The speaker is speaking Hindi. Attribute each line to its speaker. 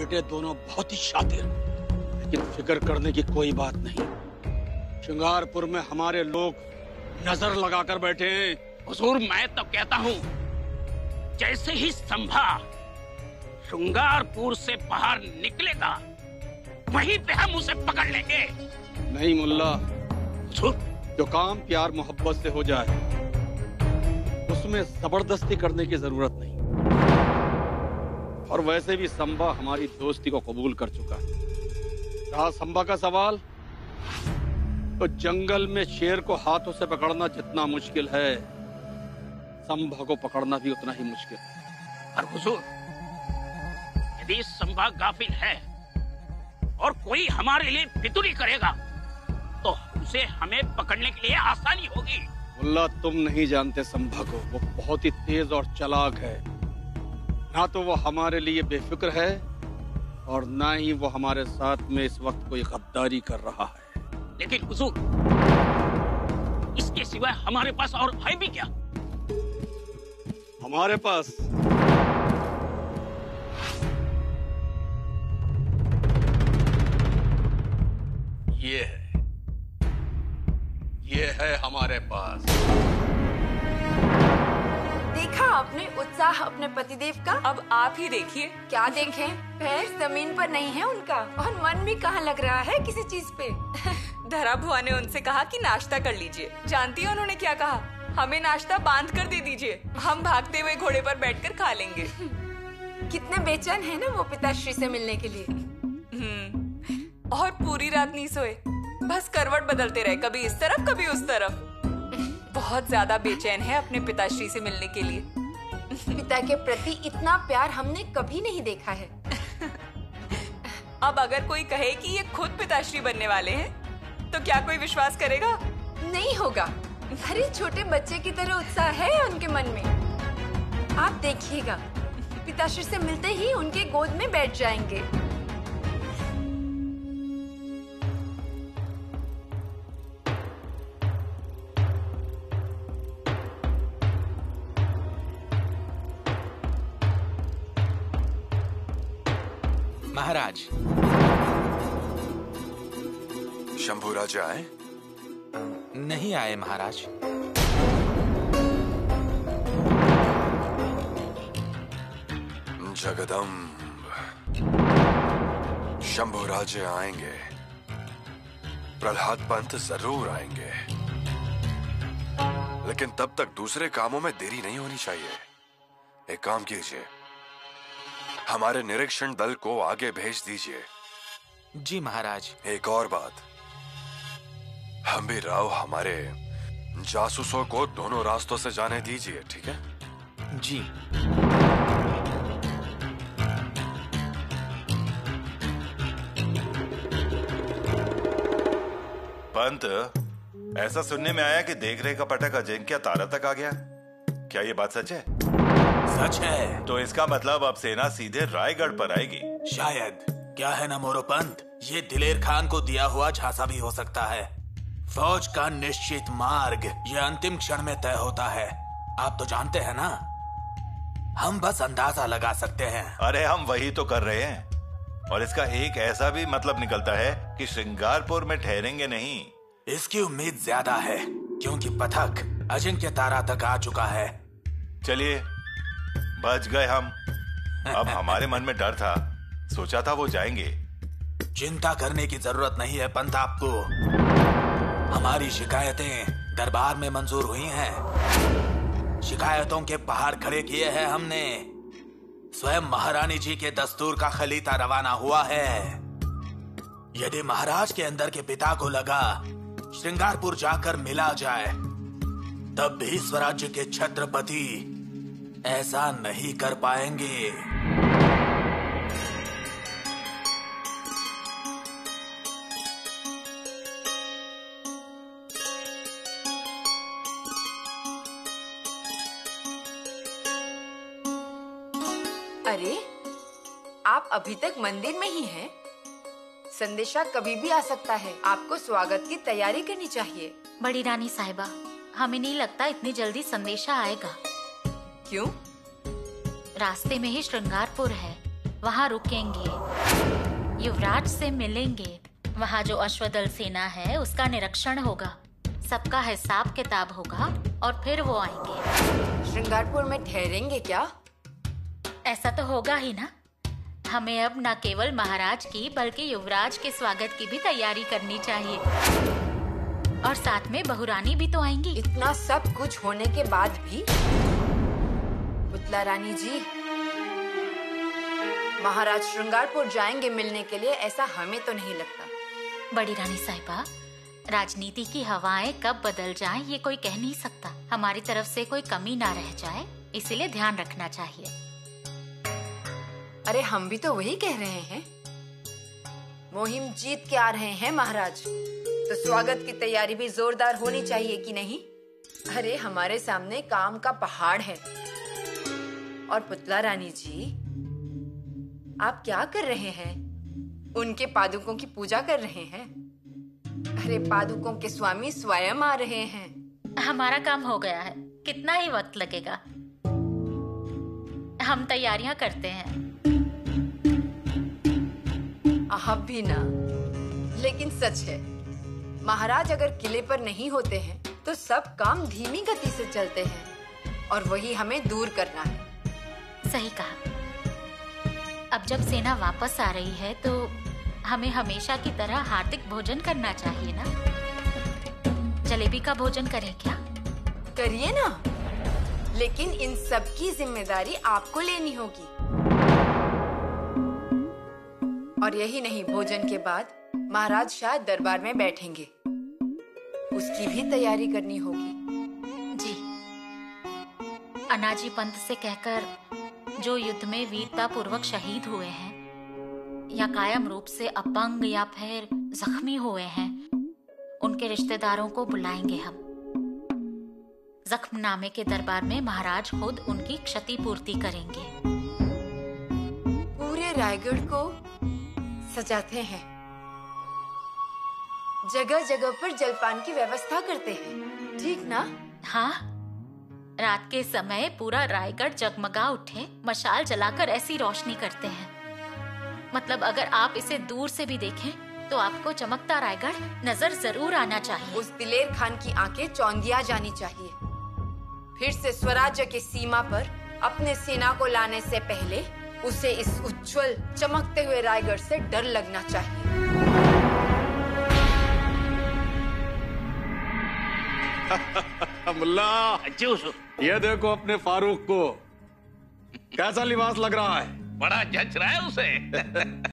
Speaker 1: बेटे दोनों बहुत ही शातिर, लेकिन फिक्र करने की कोई बात नहीं। श्रृंगारपुर में हमारे लोग नजर लगाकर बैठे हैं।
Speaker 2: हुजूर, मैं तो कहता हूँ जैसे ही संभा श्रृंगारपुर से बाहर निकलेगा वहीं पे हम उसे पकड़ लेंगे।
Speaker 1: नहीं मुल्ला,
Speaker 2: हुजूर,
Speaker 1: जो काम प्यार मोहब्बत से हो जाए उसमें जबरदस्ती करने की जरूरत नहीं। और वैसे भी संभा हमारी दोस्ती को कबूल कर चुका है। रहा संभा का सवाल, तो जंगल में शेर को हाथों से पकड़ना जितना मुश्किल है, संभा को पकड़ना भी उतना ही मुश्किल है।
Speaker 2: और हुजूर, यदि संभा गाफिल है और कोई हमारे लिए फितूरी करेगा तो उसे हमें पकड़ने के लिए आसानी होगी।
Speaker 1: मुल्ला, तुम नहीं जानते संभा को। वो बहुत ही तेज और चालाक है। ना तो वो हमारे लिए बेफिक्र है और ना ही वो हमारे साथ में इस वक्त कोई गद्दारी कर रहा है।
Speaker 2: लेकिन हुजूर, इसके सिवाय हमारे पास और है भी क्या?
Speaker 1: हमारे पास ये है हमारे पास।
Speaker 3: देखा आपने उत्साह अपने पतिदेव का?
Speaker 4: अब आप ही देखिए।
Speaker 3: क्या देखें, पैर जमीन पर नहीं है उनका और मन भी कहाँ लग रहा है किसी चीज पे।
Speaker 4: धरा बुआ ने उनसे कहा कि नाश्ता कर लीजिए। जानती है उन्होंने क्या कहा? हमें नाश्ता बांध कर दे दीजिए, हम भागते हुए घोड़े पर बैठकर खा लेंगे।
Speaker 3: कितने बेचैन है ना वो पिताश्री से मिलने के लिए।
Speaker 4: और पूरी रात नहीं सोए, बस करवट बदलते रहे, कभी इस तरफ कभी उस तरफ। बहुत ज्यादा बेचैन है अपने पिताश्री से मिलने के लिए।
Speaker 3: पिता के प्रति इतना प्यार हमने कभी नहीं देखा है।
Speaker 4: अब अगर कोई कहे कि ये खुद पिताश्री बनने वाले हैं, तो क्या कोई विश्वास करेगा?
Speaker 3: नहीं होगा। अरे छोटे बच्चे की तरह उत्साह है उनके मन में। आप देखिएगा, पिताश्री से मिलते ही उनके गोद में बैठ जाएंगे।
Speaker 5: महाराज।
Speaker 6: शंभू राजा आए?
Speaker 5: नहीं आए महाराज।
Speaker 6: जगदम्ब, शंभू राजे आएंगे, प्रहलाद पंत जरूर आएंगे, लेकिन तब तक दूसरे कामों में देरी नहीं होनी चाहिए। एक काम कीजिए, हमारे निरीक्षण दल को आगे भेज दीजिए।
Speaker 5: जी महाराज।
Speaker 6: एक और बात, हम भी राव हमारे जासूसों को दोनों रास्तों से जाने दीजिए, ठीक है?
Speaker 5: जी।
Speaker 7: पंत, ऐसा सुनने में आया कि देखरेख का पटक अजिंक्य तारा तक आ गया। क्या ये बात सच है?
Speaker 5: सच है।
Speaker 7: तो इसका मतलब अब सेना सीधे रायगढ़ पर आएगी।
Speaker 5: शायद। क्या है ना मोरो पंत, ये दिलेर खान को दिया हुआ झांसा भी हो सकता है। फौज का निश्चित मार्ग ये अंतिम क्षण में तय होता है। आप तो जानते हैं ना, हम बस अंदाजा लगा सकते हैं।
Speaker 7: अरे हम वही तो कर रहे हैं। और इसका एक ऐसा भी मतलब निकलता है कि श्रृंगारपुर में ठहरेंगे नहीं।
Speaker 5: इसकी उम्मीद ज्यादा है, क्योंकि पथक अजिंक्य तारा तक आ चुका है।
Speaker 7: चलिए, बच गए हम। अब हमारे मन में डर था, सोचा था वो जाएंगे।
Speaker 5: चिंता करने की जरूरत नहीं है पंत आपको। हमारी शिकायतें दरबार में मंजूर हुई हैं। शिकायतों के पहाड़ खड़े किए हैं हमने। स्वयं महारानी जी के दस्तूर का खलीता रवाना हुआ है। यदि महाराज के अंदर के पिता को लगा श्रृंगारपुर जाकर मिला जाए, तब भी स्वराज्य के छत्रपति ऐसा नहीं कर पाएंगे।
Speaker 3: अरे, आप अभी तक मंदिर में ही हैं? संदेशा कभी भी आ सकता है। आपको स्वागत की तैयारी करनी चाहिए।
Speaker 8: बड़ी रानी साहिबा, हमें नहीं लगता इतनी जल्दी संदेशा आएगा।
Speaker 3: क्यों?
Speaker 8: रास्ते में ही श्रृंगारपुर है। वहाँ रुकेंगे, युवराज से मिलेंगे। वहाँ जो अश्वदल सेना है उसका निरीक्षण होगा, सबका हिसाब किताब होगा और फिर वो आएंगे।
Speaker 3: श्रृंगारपुर में ठहरेंगे क्या?
Speaker 8: ऐसा तो होगा ही ना। हमें अब न केवल महाराज की बल्कि युवराज के स्वागत की भी तैयारी करनी चाहिए। और साथ में बहुरानी भी तो आएंगी।
Speaker 3: इतना सब कुछ होने के बाद भी पुतला रानी जी, महाराज श्रृंगारपुर जाएंगे मिलने के लिए, ऐसा हमें तो नहीं लगता।
Speaker 8: बड़ी रानी साहिबा, राजनीति की हवाएं कब बदल जाएं ये कोई कह नहीं सकता। हमारी तरफ से कोई कमी ना रह जाए, इसीलिए ध्यान रखना चाहिए।
Speaker 3: अरे हम भी तो वही कह रहे हैं। मुहिम जीत के आ रहे हैं महाराज, तो स्वागत की तैयारी भी जोरदार होनी चाहिए कि नहीं? अरे हमारे सामने काम का पहाड़ है। और पुतला रानी जी, आप क्या कर रहे हैं? उनके पादुकों की पूजा कर रहे हैं? अरे पादुकों के स्वामी स्वयं आ रहे हैं।
Speaker 8: हमारा काम हो गया है, कितना ही वक्त लगेगा। हम तैयारियां करते हैं।
Speaker 3: आप भी ना, लेकिन सच है, महाराज अगर किले पर नहीं होते हैं तो सब काम धीमी गति से चलते हैं और वही हमें दूर करना है।
Speaker 8: सही कहा। अब जब सेना वापस आ रही है तो हमें हमेशा की तरह हार्दिक भोजन करना चाहिए ना। जलेबी का भोजन करें क्या?
Speaker 3: करिए ना, लेकिन इन सब की जिम्मेदारी आपको लेनी होगी। और यही नहीं, भोजन के बाद महाराज शायद दरबार में बैठेंगे, उसकी भी तैयारी करनी होगी।
Speaker 8: जी, अनाजी पंत से कहकर जो युद्ध में वीरता पूर्वक शहीद हुए हैं या कायम रूप से अपंग या फिर जख्मी हुए हैं, उनके रिश्तेदारों को बुलाएंगे हम। जख्मनामे के दरबार में महाराज खुद उनकी क्षतिपूर्ति करेंगे।
Speaker 3: पूरे रायगढ़ को सजाते हैं, जगह जगह पर जलपान की व्यवस्था करते हैं, ठीक ना?
Speaker 8: हाँ, रात के समय पूरा रायगढ़ जगमगा उठे, मशाल जलाकर ऐसी रोशनी करते हैं, मतलब अगर आप इसे दूर से भी देखें तो आपको चमकता रायगढ़ नजर जरूर आना चाहिए।
Speaker 3: उस दिलेर खान की आंखें चौंधिया जानी चाहिए। फिर से स्वराज्य की सीमा पर अपने सेना को लाने से पहले उसे इस उज्जवल चमकते हुए रायगढ़ से डर लगना चाहिए।
Speaker 1: मुल्ला, ये देखो अपने फारूक को, कैसा लिबास लग रहा है?
Speaker 2: बड़ा जच रहा है उसे।